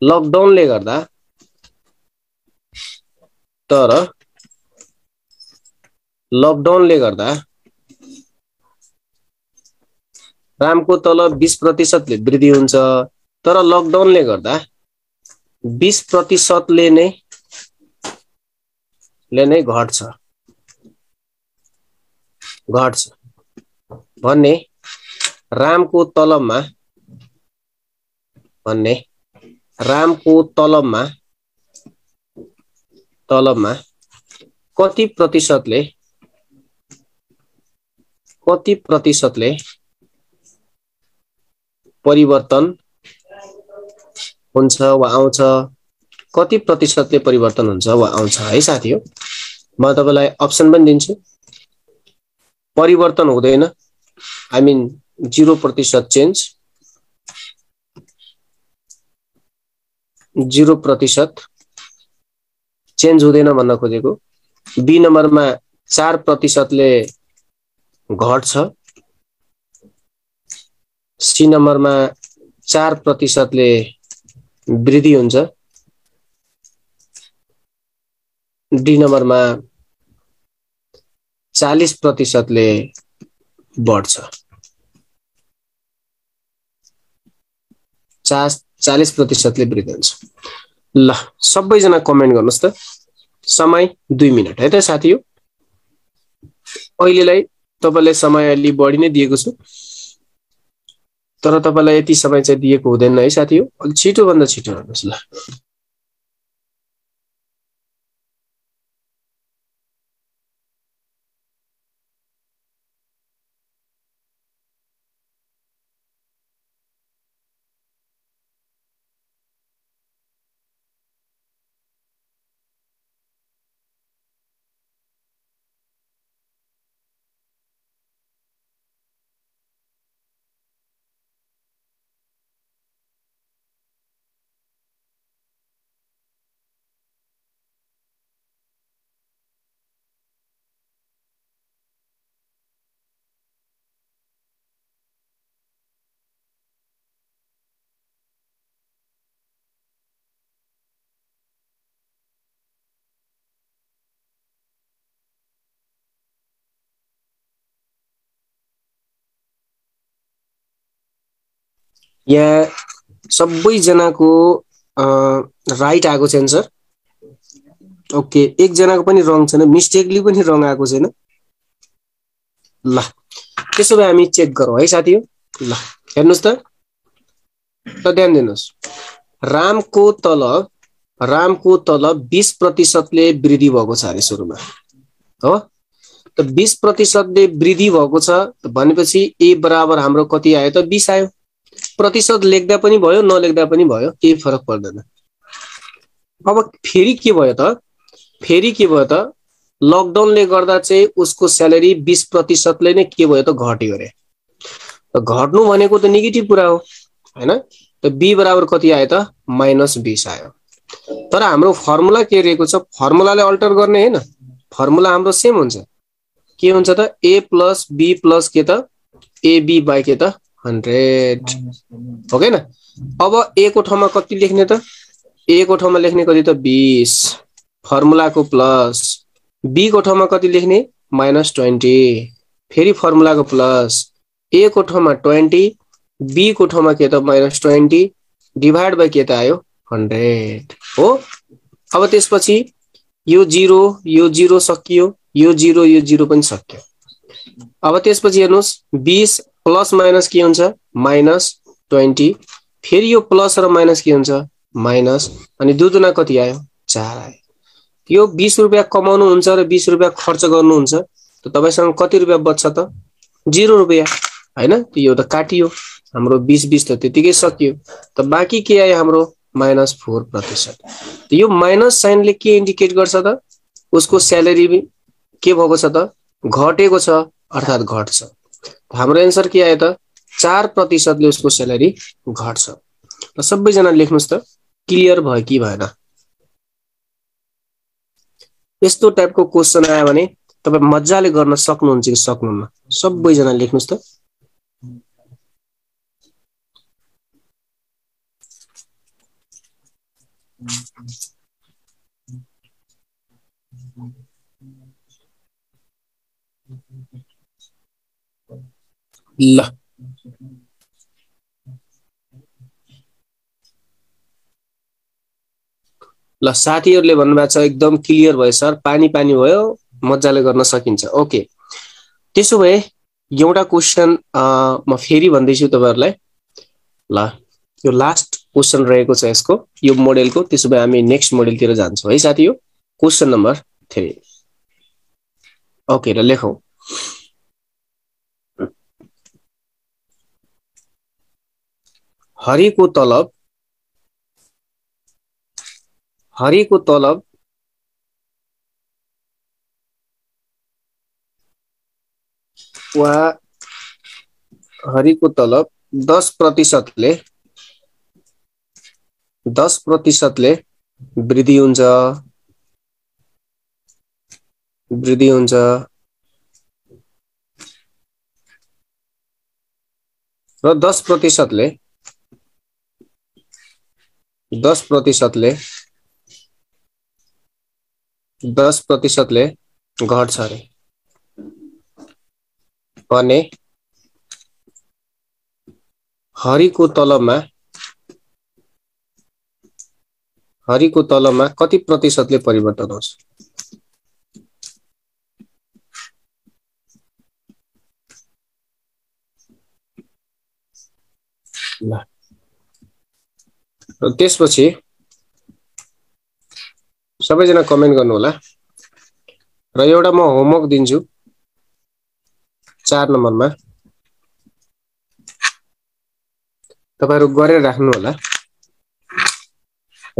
लकडाउनले गर्दा रामको तलब 20% ले वृद्धि हुन्छ। तर लकडाउनले गर्दा 20% ले नै घट्छ भन्ने रामको तलबमा कति प्रतिशतले कति प्रतिशतले परिवर्तन हुन्छ वा आउँछ, कति प्रतिशतले परिवर्तन हुन्छ वा आउँछ है साथी हो। म तपाईलाई अप्सन पनि दिन्छु। परिवर्तन हुँदैन, आई मिन 0% चेन्ज, 0% चेन्ज हुँदैन भन्न खोजेको। बी नम्बरमा 4%ले घट्छ, सी नम्बरमा 4%ले वृद्धि हुन्छ, डी नम्बरमा 40%ले बढ्छ। 40%ले वृद्धि हुन्छ। ल सबैजना कमेन्ट गर्नुस् त। समय 2 मिनेट है त साथी हो। अहिलेलाई तपाईलाई समय अलि बढी नै दिएको छु, तर तपाईलाई यति समय चाहिँ दिएको हुँदैन है साथी हो। अलि छिटो भन्दा छिटो गर्नुस् ल। यहाँ सबैजनाको राइट आएको छ एन्सर। ओके, एकजनाको पनि रङ छैन, मिस्टेकली पनि रङ आएको छैन। ल त्यसो भए हामी चेक गरौँ है साथी हो। ल हेर्नुस् त, ध्यान दिनुस्। रामको तल 20%ले वृद्धि भएको छ अरे सुरुमा हो। त 20%ले वृद्धि भएको छ भनेपछि ए बराबर हाम्रो कति आयो त 20 आयो। प्रतिशत लेख्दा पनि भयो नलेख्दा पनि भयो, केही फरक पर्दैन। अब फेरि के भयो त लकडाउनले गर्दा चाहिँ उसको स्यालेरी 20%ले नै के भयो त घट्यो अरे। घट्नु भनेको त नेगेटिभ कुरा हो हैन। त बी बराबर कति आयो त -20 आयो। तर हाम्रो फर्मुला के रहेको छ, फर्मुलाले अल्टर गर्ने हैन, फर्मुला हाम्रो सेम हुन्छ। के हुन्छ त a + b + के त ab / के त 100 हो के न। अब a को ठाउँमा कति लेख्ने त, a को ठाउँमा लेख्ने कति त 20 फर्मुलाको प्लस, b को ठाउँमा कति लेख्ने -20 फेरि फर्मुलाको प्लस, a को ठाउँमा 20 b को ठाउँमा के त -20 डिभाइड बाइ के त आयो 100 हो। अब त्यसपछि यो 0 सकियो, यो 0 पनि सक्यो। अब त्यसपछि हेर्नुस् 20 प्लस माइनस के हुन्छ -20, फेरि यो प्लस र माइनस के हुन्छ माइनस, अनि दुईदुना कति आयो 4 आयो। यो 20 रुपैयाँ कमाउनु हुन्छ र 20 रुपैयाँ खर्च गर्नुहुन्छ त तपाईसँग कति रुपैयाँ बच्छ त 0 रुपैयाँ हैन। यो त काटियो हाम्रो 20 त त्यतिकै सकियो। त बाँकी के आयो हाम्रो -4%। त यो माइनस साइनले के इन्डिकेट गर्छ त उसको स्यालेरी के भएको छ त घटेको छ, अर्थात घट्छ। हाम्रो एन्सर के आयो त 4%ले उसको स्यालेरी घट्छ। र सबैजना लेख्नुस् त, क्लियर भयो कि भएन। यस्तो टाइपको क्वेशन आयो भने तपाई मज्जाले गर्न सक्नुहुन्छ कि सक्नुहुन्न, सबैजना लेख्नुस् त। ल ल साथीहरुले भन्नुभएको छ एकदम क्लियर भयो सर, पानी पानी भयो, मज्जाले गर्न सकिन्छ। ओके, त्यसो भए एउटा क्वेशन म फेरि भन्दैछु तपाईहरुलाई। ल यो लास्ट क्वेशन रहेको छ यसको, यो मोडेलको। त्यसो भए हामी नेक्स्ट मोडेलतिर जान्छौं है साथी हो। Question number 3। ओके, र लेखौं। हरिको तलब वा हरिको तलब 10% ले वृद्धि हुन्छ र 10% ले घट्छ रे भने हरिको तलबमा कति प्रतिशतले परिवर्तन हुन्छ? ल र त्यसपछि सबैजना कमेन्ट गर्नु होला र एउटा म होमवर्क दिन्छु 4 नम्बरमा तपाईहरु गरेर राख्नु होला।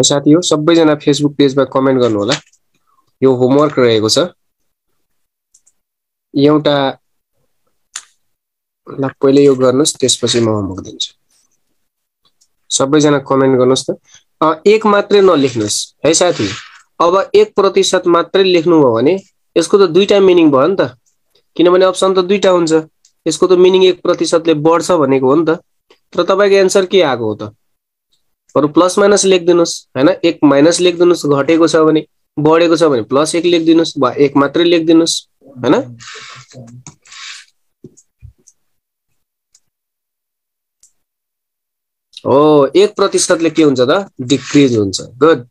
साथीहरु सबैजना फेसबुक पेजमा कमेन्ट गर्नु होला। यो होमवर्क रहेको छ। एउटा ल पहिले यो गर्नुस् त्यसपछि म होमवर्क दिन्छु। सबैजना कमेन्ट गर्नुस् त। एक मात्रै नलेख्नुस् है साथी। अब 1% मात्रै लेख्नु हो भने यसको त दुईटा मिनिङ भयो नि त। किनभने अप्सन त दुईटा हुन्छ। यसको त मिनिङ 1% ले बढ्छ भनेको हो नि त। तर तपाईको आन्सर के आको हो त? बरु प्लस माइनस लेख्दिनुस् हैन। 1 माइनस लेख्दिनुस् घटेको छ भने बढेको छ भने +1 लेख्दिनुस् वा 1 मात्रै लेख्दिनुस् हैन। ओ 1% ले के हुन्छ त? डिक्रिज हुन्छ। गुड।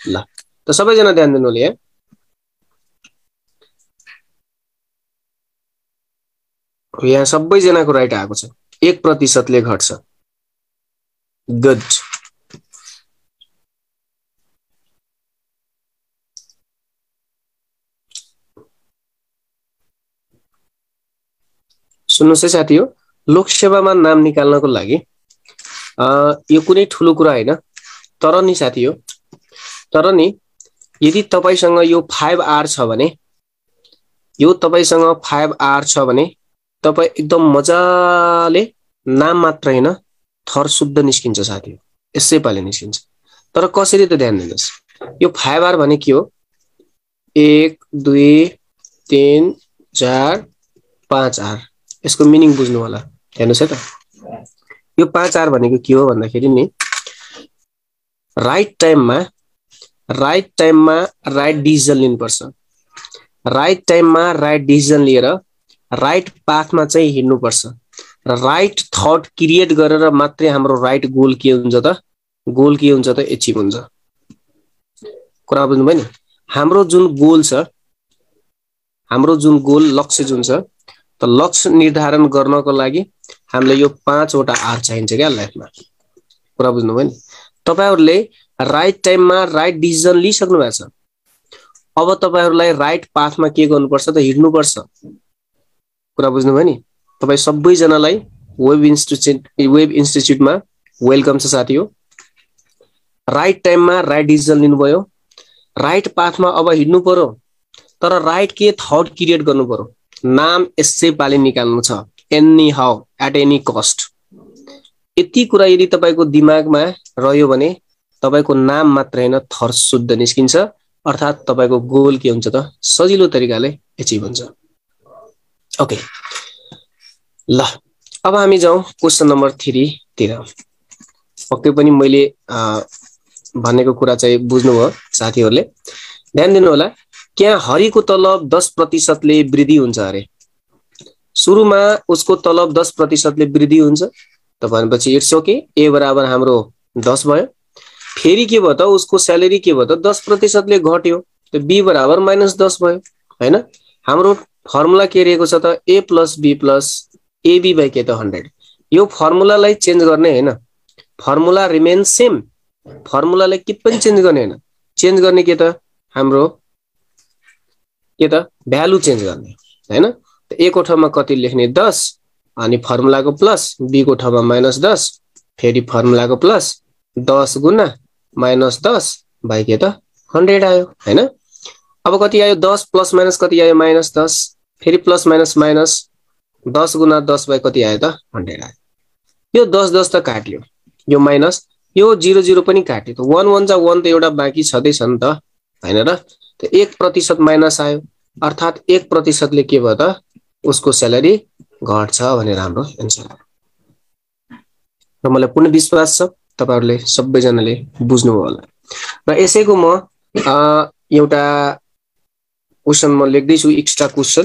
ल त सबैजना ध्यान दिनुले है। यहाँ सबैजनाको राइट आएको छ। 1% ले घट्छ। गुड। सुन्नुस् है साथी हो। लोकसेवामा नाम निकाल्नको लागि यो कुनै ठुलो कुरा हैन। तर नि साथी हो, तर नि यदि तपाईसँग यो 5R छ भने, यो तपाईसँग 5R छ भने तपाई एकदम मजाले नाम मात्र हैन थर शुद्ध निस्किन्छ साथी हो। यसै पाले निस्किन्छ। तर कसरी त ध्यान दिनुस्। यो 5R भने के हो? 1 2 3 4 5R। यसको मिनिङ बुझ्नु होला। हेर्नुस् है त। यो 5R भनेको के हो भन्दाखेरि नि राइट टाइममा राइट डिसिजन लिनुपर्छ। राइट टाइममा राइट डिसिजन लिएर राइट पाथमा चाहिँ हिड्नुपर्छ। र राइट थट क्रिएट गरेर मात्रै हाम्रो राइट गोल के हुन्छ त? गोल के हुन्छ त? एचिभ हुन्छ। कुरा बुझ्नुभयो नि? हाम्रो जुन गोल छ, हाम्रो जुन गोल लक्ष्य जुन छ, त लक्ष्य निर्धारण गर्नको लागि हामीले यो 5 वटा आर चाहिन्छ क्या लाइफमा। कुरा बुझ्नुभयो नि? तपाईहरुले राइट टाइममा राइट डिसिजन लिइसक्नु भएको छ। अब तपाईहरुलाई राइट पाथमा के गर्नुपर्छ त? हिड्नुपर्छ। कुरा बुझ्नुभयो नि? तपाई सबैजनालाई वेब इन्स्टिट्युटमा वेलकम छ साथी हो। राइट टाइममा राइट डिसिजन लिनुभयो। राइट पाथमा अब हिड्नु पर्यो। तर राइट के थट क्रिएट गर्नु पर्यो। नाम यसै पाले निकाल्नु छ। Anyhow at any cost. यति कुरा यदि तपाईको दिमागमा रह्यो भने तपाईको नाम मात्र हैन थर शुद्ध निस्किन्छ। अर्थात तपाईको गोल के हुन्छ त? सजिलो तरिकाले एचिभ हुन्छ। ओके ल अब हामी जाउँ क्वेशन नम्बर 3 तिर। पक्कै पनि मैले भनेको कुरा चाहिँ बुझ्नुभयो साथीहरुले। ध्यान दिनु होला। क्या हरिको तलब 10% ले वृद्धि हुन्छ अरे? सुरुमा उसको तलब 10% ले वृद्धि हुन्छ त भनेपछि इट्स ओके। ए बराबर हाम्रो 10 भयो। फेरि के भयो त? उसको स्यालेरी के भयो त? 10% ले घट्यो। त बी बराबर -10 भयो हैन। हाम्रो फर्मुला के रहेको छ त? a + b + ab/k त 100। यो फर्मुलालाई चेन्ज गर्ने हैन। Formula remain same. फर्मुलालाई के पनि चेन्ज गर्ने हैन। चेन्ज गर्ने के त? हाम्रो के त? भ्यालु चेन्ज गर्ने हैन। त a को ठाउँमा कति लेख्ने? 10 अनि फर्मुलाको प्लस, b को ठाउँमा -10 फेरि फर्मुलाको प्लस 10 गुणा -10 भाइ के त 100 आयो हैन। अब कति आयो 10 प्लस माइनस कति आयो -10 फेरि प्लस माइनस माइनस 10 गुणा 10 भाइ कति आयो त 100 आयो। यो 10 10 त काट्यो, यो माइनस यो 0 0 पनि काट्यो, त 1 1 जा 1 त एउटा बाँकी छँदै छ नि त हैन र। त 1% माइनस आयो, अर्थात् 1% ले के भयो त उसको स्यालेरी घट्छ भनेर हाम्रो एन्सर हो। र मलाई पूर्ण विश्वास छ तपाईहरुले सबैजनाले बुझ्नुभयो होला। र यसैको म एउटा क्वेशन म लेख्दै छु, एक्स्ट्रा क्वेशन,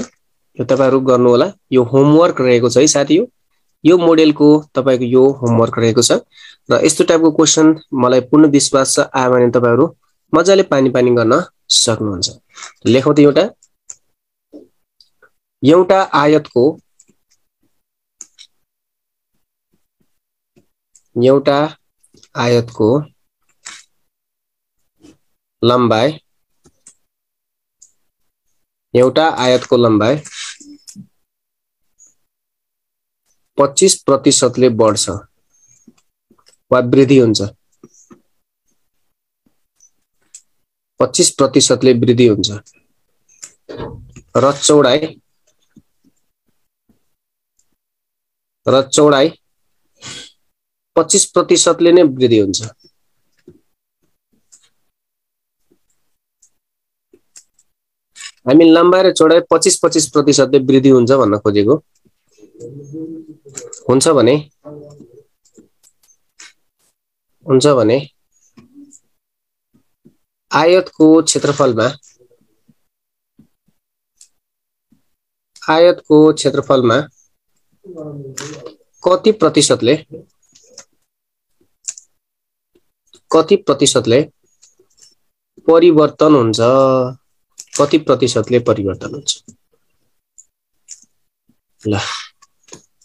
यो तपाईहरु गर्नु होला। यो होमवर्क रहेको छ है साथीहरु, यो मोडेलको तपाईको यो होमवर्क रहेको छ। र यस्तो टाइपको क्वेशन मलाई पूर्ण विश्वास छ आयो भने तपाईहरु मजाले पानी पानी गर्न सक्नुहुन्छ। लेखौं त एउटा आयतको लम्बाई 25% ले बढ्छ वा वृद्धि हुन्छ। 25% ले वृद्धि हुन्छ र चौडाइ 25% ले नै वृद्धि हुन्छ। हामी लम्बाइ र चौडाइ 25% ले वृद्धि हुन्छ भन्न खोजेको। हुन्छ भने आयतको क्षेत्रफलमा कति प्रतिशतले परिवर्तन हुन्छ? कति प्रतिशतले परिवर्तन हुन्छ? ल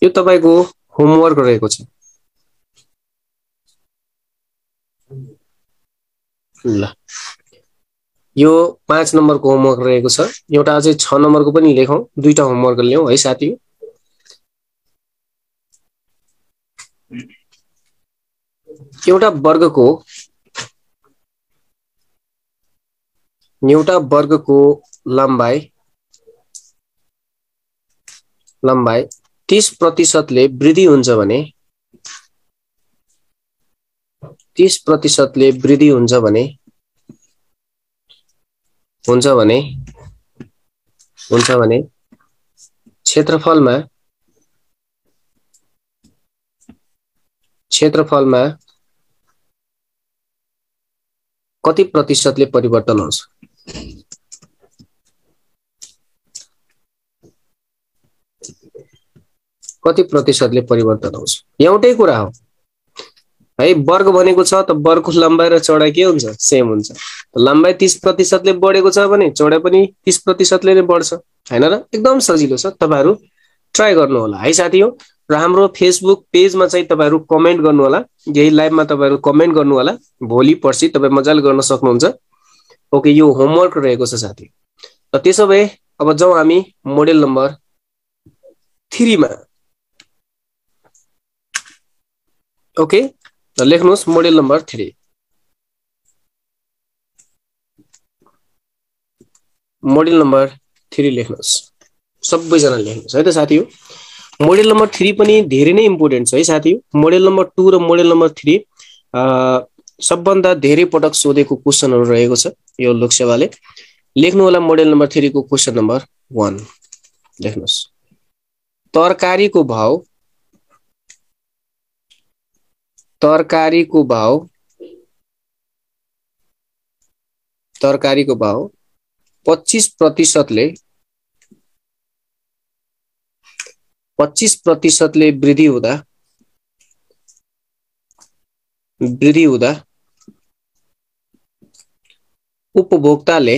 यो तपाईको होमवर्क रहेको छ। ल यो 5 नम्बरको होमवर्क रहेको छ। एउटा अझै 6 नम्बरको पनि लेखौं, दुईटा होमवर्क ल्याउँ है साथी। एउटा वर्गको लम्बाई 30% ले वृद्धि हुन्छ भने 30% ले वृद्धि हुन्छ भने क्षेत्रफलमा कति प्रतिशतले परिवर्तन हुन्छ? कति प्रतिशतले परिवर्तन हुन्छ? एउटै कुरा हो है। वर्ग भनेको छ त वर्गको लम्बाइ र चौडाइ के हुन्छ? सेम हुन्छ। लम्बाइ 30% ले बढेको छ भने चौडाइ पनि 30% ले नै बढ्छ हैन र। एकदम सजिलो छ, तपाईहरु ट्राई गर्नु होला है साथी हो। र हाम्रो फेसबुक पेजमा चाहिँ तपाईहरु कमेन्ट गर्नु होला, यही लाइभमा तपाईहरु कमेन्ट गर्नु होला। भोलि पर्सि तपाई मजाले गर्न सक्नुहुन्छ। ओके, यो होमवर्क रहेको छ साथी। र त्यसो भए अब जाउँ हामी मोडेल नम्बर 3 मा। ओके, त लेख्नुस् मोडेल नम्बर 3। मोडेल नम्बर 3 लेख्नुस्, सबैजना लेख्नुस् है त साथी हो। मोडेल नम्बर 3 पनि धेरै नै इम्पोर्टेन्ट छ है साथी हो। मोडेल नम्बर 2 र मोडेल नम्बर 3 सबभन्दा धेरै पटक सोधेको क्वेशनहरु रहेको छ यो लोकसेवाले। लेख्नु होला मोडेल नम्बर 3 को क्वेशन नम्बर 1 लेख्नुस्। तरकारीको भाव 25% ले वृद्धि हुँदा उपभोक्ताले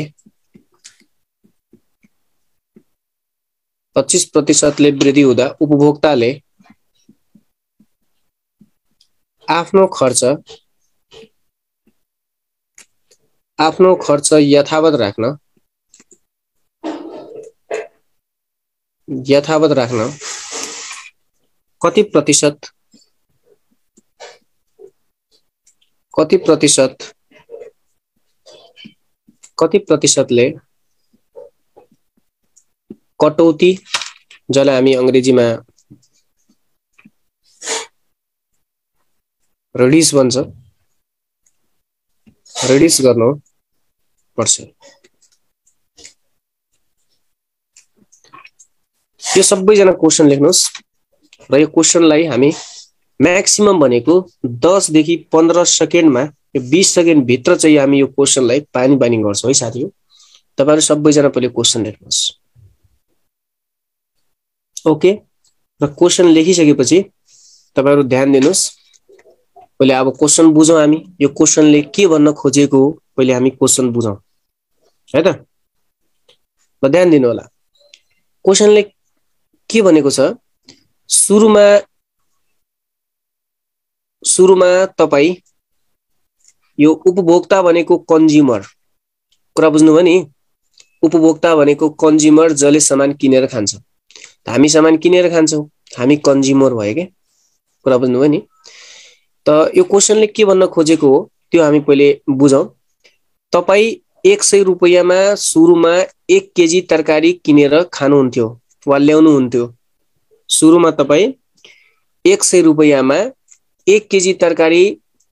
25% ले वृद्धि हुँदा उपभोक्ताले आफ्नो खर्च यथावत राख्न कति प्रतिशत कति प्रतिशतले कटौती, जसलाई हामी अंग्रेजीमा रिड्युस भन्छ, रिड्युस गर्नु पर्छ। यो सबैजना क्वेशन लेख्नुस् र यो क्वेशनलाई हामी म्याक्सिमम भनेको 10 देखि 15 सेकेन्डमा, यो 20 सेकेन्ड भित्र चाहिँ हामी यो क्वेशनलाई पानी गर्छौं है साथीहरु। तपाईहरु सबैजना पहिले क्वेशन लेख्नुस्। ओके, र क्वेशन लेखिसकेपछि तपाईहरु ध्यान दिनुस्। पहिले अब क्वेशन बुझौं हामी, यो क्वेशनले के भन्न खोजेको हो पहिले हामी क्वेशन बुझौं है त। ल ध्यान दिनु होला। क्वेशनले के भनेको छ, सुरुमा तपाई यो उपभोक्ता भनेको कन्ज्युमर, कुरा बुझ्नुभयो नि। उपभोक्ता भनेको कन्ज्युमर जसले सामान किनेर खान्छ। हामी सामान किनेर खान्छौं, हामी कन्ज्युमर भयो के, कुरा बुझ्नुभयो नि। त यो क्वेशनले के भन्न खोजेको हो त्यो हामी पहिले बुझौं। तपाई 100 रुपैयाँमा सुरुमा 1 केजी तरकारी किनेर खानुहुन्थ्यो वा ल्याउनुहुन्थ्यो। सुरुमा तपाई 100 रुपैयाँमा 1 केजी तरकारी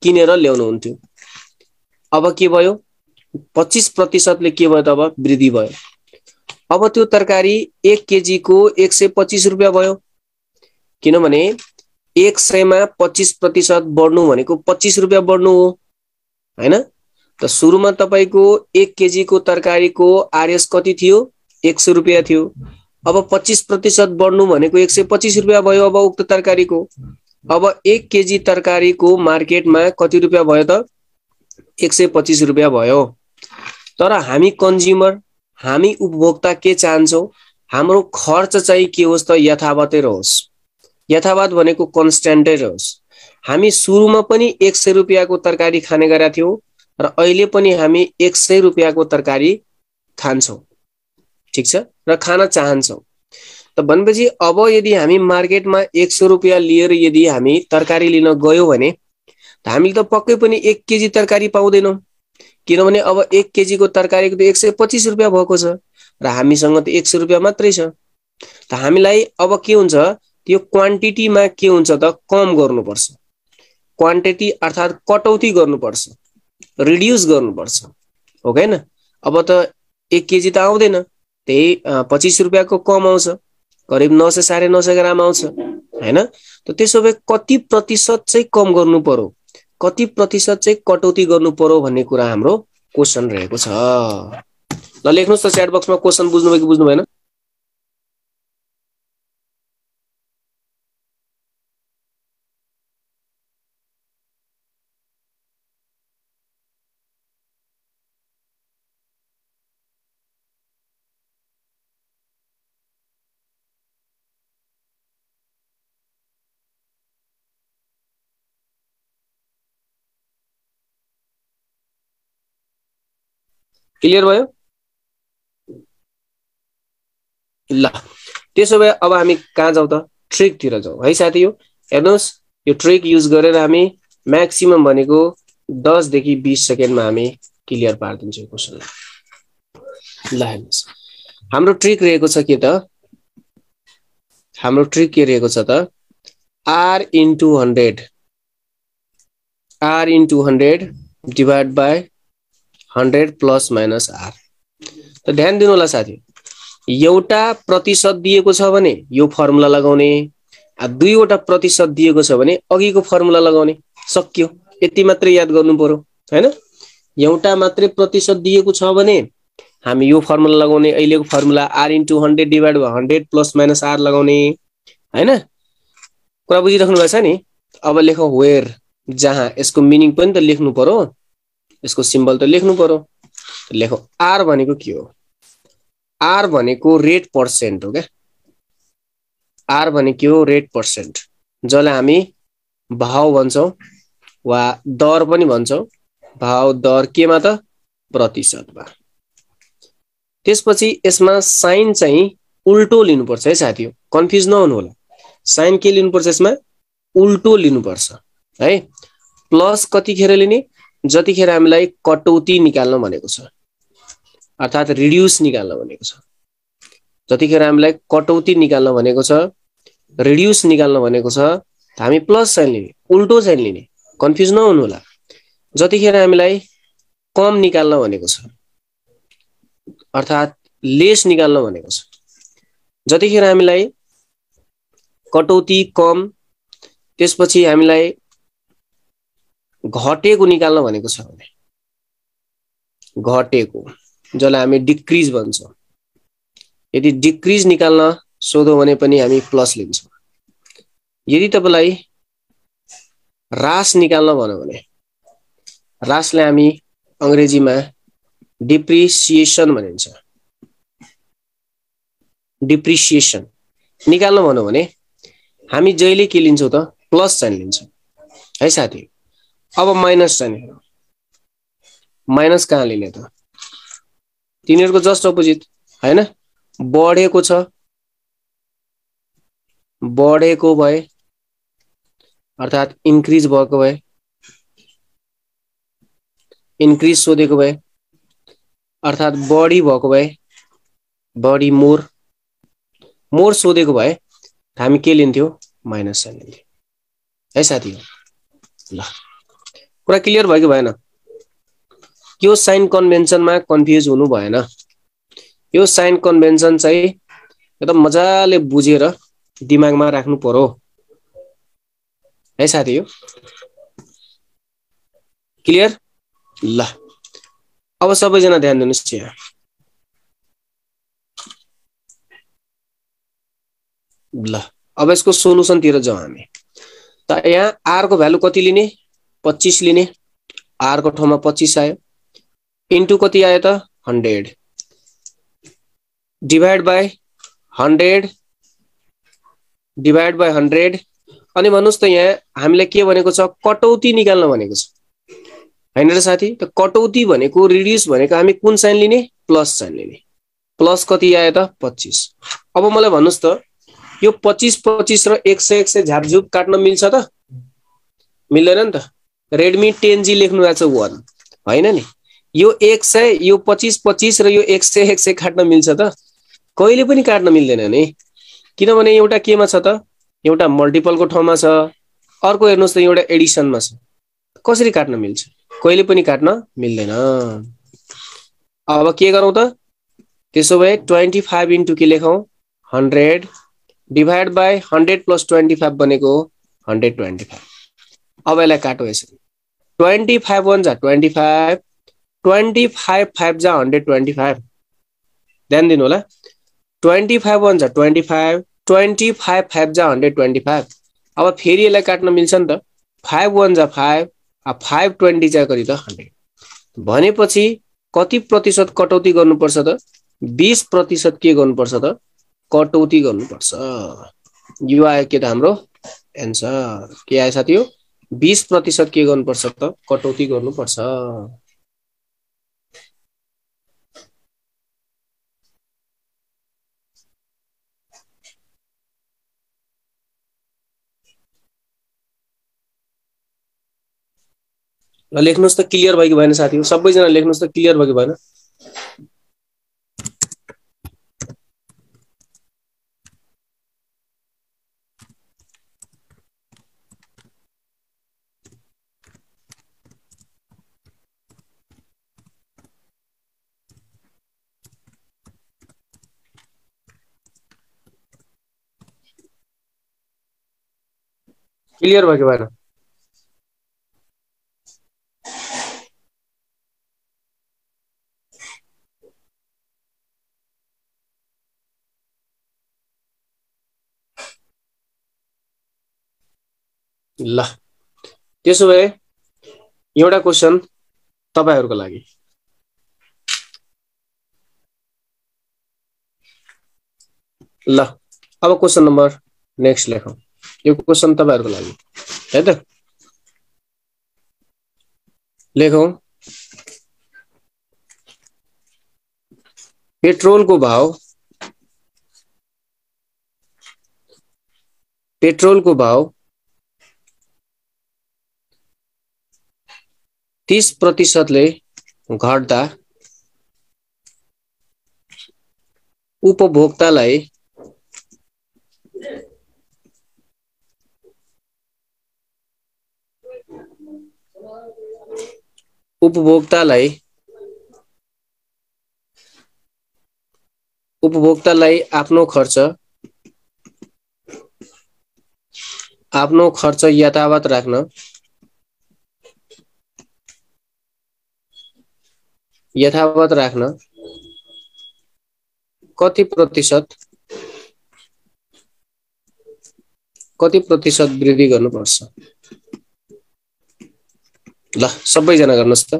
किनेर ल्याउनुहुन्थ्यो। अब के भयो, 25% ले के भयो त अब वृद्धि भयो। अब त्यो तरकारी 1 केजी को 125 रुपैयाँ भयो, किनभने 100 मा 25% बढ्नु भनेको 25 रुपैयाँ बढ्नु हो हैन। त सुरुमा तपाईको 1 केजी को तरकारीको आरएस कति थियो, 100 रुपैयाँ थियो। अब 25% बढ्नु भनेको 125 रुपैयाँ भयो अब उक्त तरकारीको। अब 1 केजी तरकारीको मार्केटमा कति रुपैयाँ भयो त, 125 रुपैयाँ भयो। तर हामी कन्ज्युमर, हामी उपभोक्ता के चाहन्छौं, हाम्रो खर्च चाहिँ के होस् त, यथावतै रहोस्। यथावत भनेको कन्स्ट्यान्टै रहोस्। हामी सुरुमा पनि 100 रुपैयाँको तरकारी खाने गरेका थियौं र अहिले पनि हामी 100 रुपैयाँको तरकारी खान्छौं, ठीक छ, र खान चाहन्छौं। त भनेपछि अब यदि हामी मार्केटमा 100 रुपैयाँ लिएर यदि हामी तरकारी लिन गयौं भने त हामीले त पक्कै पनि 1 केजी तरकारी पाउँदैनौं, किनभने अब 1 केजी को तरकारीको त 125 रुपैयाँ भएको छ र हामीसँग त 100 रुपैयाँ मात्रै छ। त हामीलाई अब के हुन्छ, त्यो क्वान्टिटीमा के हुन्छ त कम गर्नुपर्छ। क्वान्टिटी अर्थात कटौती गर्नुपर्छ, रिड्युस गर्नुपर्छ, हो हैन। अब त 1 केजी त आउँदैन, त्यही 25 रुपैयाँको कम आउँछ, करिब 900 साढे 900 ग्राम आउँछ हैन। त त्यसो भए कति प्रतिशत चाहिँ कम गर्नु पर्यो, कति प्रतिशत चाहिँ कटौती गर्नु पर्यो भन्ने कुरा हाम्रो क्वेशन रहेको छ। ल लेख्नुस् त च्याट बक्समा क्वेशन बुझ्नुभयो कि बुझ्नु भएन। क्लियर भयो? ल त्यसो भए अब हामी कहाँ जाउँ त, ट्रिक तिर जाउँ है साथी। हेर्नुस्, यो ट्रिक युज गरेर हामी म्याक्सिमम भनेको 10 देखि 20 सेकेन्डमा हामी क्लियर पार्दिन्छौँ क्वेशनलाई। ल हेर्नुस्, हाम्रो ट्रिक रहेको छ के त, हाम्रो ट्रिक के रहेको छ त, r into 100 divide by 100 plus minus r। त ध्यान दिनु होला साथी, एउटा प्रतिशत दिएको छ भने यो फर्मुला लगाउने, दुईवटा प्रतिशत दिएको छ भने अघिको फर्मुला लगाउने, सक्यो। यति मात्रै याद गर्नु पर्यो हैन। एउटा मात्रै प्रतिशत दिएको छ भने हामी यो फर्मुला लगाउने, अहिलेको formula r into 100 divide by 100 plus minus r लगाउने हैन। कुरा बुझिराख्नु भएको छ नि। अब लेखौ वेयर, जहाँ यसको मिनिङ पनि त लेख्नु पर्यो, यसको सिम्बल त लेख्नु पर्यो। लेखौ r भनेको के हो, r भनेको रेट पर्सेन्ट हो क्या। r भनेको के हो, रेट पर्सेन्ट, जसलाई हामी भाव भन्छौं वा दर पनि भन्छौं। भाव दर केमा त, प्रतिशतमा। त्यसपछि यसमा साइन चाहिँ उल्टो लिनुपर्छ है साथी, कन्फ्युज नहुनु होला। साइन के लिनुपर्छ, यसमा उल्टो लिनुपर्छ है। प्लस कतिखेर लिने, जतिखेर हामीलाई कटौती निकाल्न भनेको छ अर्थात रिड्युस निकाल्न भनेको छ जतिखेर हामीलाई कटौती निकाल्न भनेको छ रिड्युस निकाल्न भनेको छ हामी प्लस साइन लिने उल्टो साइन लिने कन्फ्युज नहुनु होला जतिखेर हामीलाई कम निकाल्न भनेको छ अर्थात लेस निकाल्न भनेको छ जतिखेर हामीलाई कटौती कम त्यसपछि हामीलाई घटेको निकाल्न भनेको छ भने घटेको जसलाई हामी डिक्रिज भन्छौं यदि डिक्रिज निकाल्न सोधौ भने पनि हामी प्लस लिन्छौं यदि तपाईलाई ह्रास निकाल्न भन्यो भने ह्रासलाई हामी अंग्रेजीमा डिप्रिसिएसन भनिन्छ डिप्रिसिएसन निकाल्न भन्यो भने हामी जहिले के लिन्छौं त प्लस साइन लिन्छौं है साथी अब माइनस साइन माइनस कहाँ लिने त तिनीहरुको जस्ट अपोजिट हैन बढेको छ बढेको भए अर्थात इन्क्रिज भएको भए इन्क्रिज सोधेको भए अर्थात बढी भएको भए बढी मोर मोर सोधेको भए हामी के लिन्थ्यौ माइनस साइन लिन्थ्यौ है साथी ल कुरा क्लियर भयो कि भएन यो साइन कन्भेन्सनमा कन्फ्युज हुनु भएन यो साइन कन्भेन्सन चाहिँ एकदम मजाले बुझेर दिमागमा राख्नु पर्यो है साथी यो क्लियर ल अब सबैजना ध्यान दिनुस् यहाँ ल अब यसको सोलुसन तिर जाउँ हामी त यहाँ r को भ्यालु कति लिने 25 लिने r को ठाउँमा 25 आयो इन्टु कति आयो त 100 डिवाइड बाइ 100 डिवाइड बाइ 100 अनि भन्नुस् त यहाँ हामीले के भनेको छ कटौती निकाल्न भनेको छ हैन र साथी त कटौती भनेको रिड्युस भनेको हामी कुन साइन लिने प्लस साइन लिने प्लस कति आयो त 25 अब मलाई भन्नुस् त यो 25 25 र 100 100 झापझुप काट्न मिल्छ त मिल्दैन नि त रेडमी 10G लेख्नु भएको छ 1 हैन नि यो 100 यो 25 25 र यो 100 100 काट्न मिल्छ त कहिले पनि काट्न मिल्दैन नि किनभने एउटा केमा छ त एउटा मल्टिपलको ठाउँमा छ अर्को हेर्नुस् त एउटा एडिसनमा छ कसरी काट्न मिल्छ कहिले पनि काट्न मिल्दैन अब के गरौँ त त्यसो भए 25 इन्टु के लेखौं 100 डिवाइड बाइ 100 प्लस 25 बनेको 125 अब यसलाई काटौ यसरी 25 1 जा 25 25 5 जा 125 ध्यान दिनु होला 25 1 जा 25 25 5 जा 125 अब फेरि यसलाई काट्न मिल्छ नि त 5 1 जा 5 5 20 जा कति त 100 भनेपछि कति प्रतिशत कटौती गर्नुपर्छ त 20% के गर्नुपर्छ त कटौती गर्नुपर्छ यो आयो के त हाम्रो आन्सर के आयो साथीहरु 20% के गर्नुपर्छ त कटौती गर्नुपर्छ ल लेख्नुस् त क्लियर भयो कि भएन साथीहरु सबैजना लेख्नुस् त क्लियर भयो कि भएन क्लियर भयो कि भएन ल त्यसो भए एउटा क्वेशन तपाईहरुको लागि ल अब क्वेशन नम्बर नेक्स्ट लेखौं यो क्वेशन तपाईहरुको लागि है त लेखौं पेट्रोलको भाव 30% ले घट्दा उपभोक्तालाई आफ्नो खर्च यथावत राख्न कति प्रतिशत वृद्धि गर्नुपर्छ? ल सबैजना गर्नुस् त।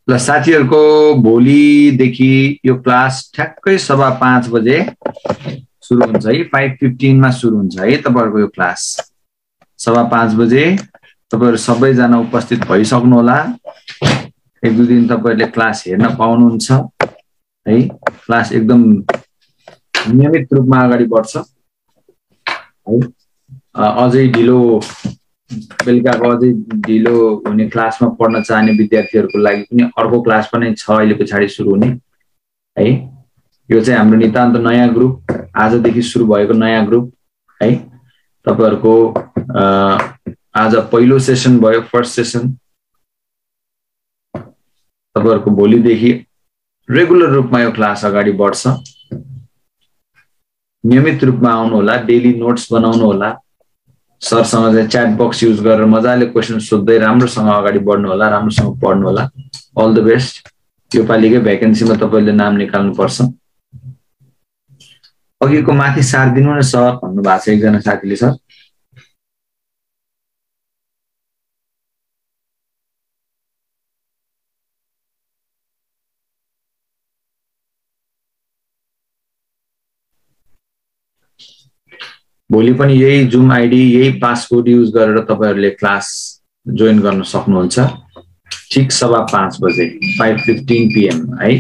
ल साथीहरुको भोलिदेखि यो क्लास ठ्याक्कै 5:15 बजे सुरु हुन्छ है। 5:15 मा सुरु हुन्छ है तपाईहरुको यो क्लास। 5:15 बजे तपाईहरु सबैजना उपस्थित भइसक्नु होला। एक दुई दिन तपाईहरुले क्लास हेर्न पाउनुहुन्छ है। क्लास एकदम नियमित रूपमा अगाडि बढ्छ है। अझै ढिलो बेलुकाको अझै ढिलो हुने क्लासमा पढ्न चाहने विद्यार्थीहरुको लागि पनि अर्को क्लास पनि छ अहिले पछाडी सुरु हुने है। यो चाहिँ हाम्रो नितान्त नयाँ ग्रुप, आजदेखि सुरु भएको नयाँ ग्रुप है। तपाईहरुको आज पहिलो सेसन भयो, फर्स्ट सेसन। तपाईहरुको भोलिदेखि रेगुलर रूपमा यो क्लास अगाडि बढ्छ। नियमित रूपमा आउनु होला, डेली नोट्स बनाउनु होला। सरसँग चाहिँ च्याट बक्स युज गरेर मजाले क्वेशन सोध्दै राम्रोसँग अगाडि बढ्नु होला, राम्रोसँग पढ्नु होला। All the best. यो पालिकै भ्याकेन्सीमा तपाईले नाम निकाल्नु पर्छ। अघिको माथि सार दिनु न सर भन्नु भएको छ एकजना साथीले। सर भोलि पनि यही जुम आइडी, यही पासवर्ड युज गरेर तपाईहरुले क्लास जोइन गर्न सक्नुहुन्छ। ठीक 5:15 बजे 5:15 PM है।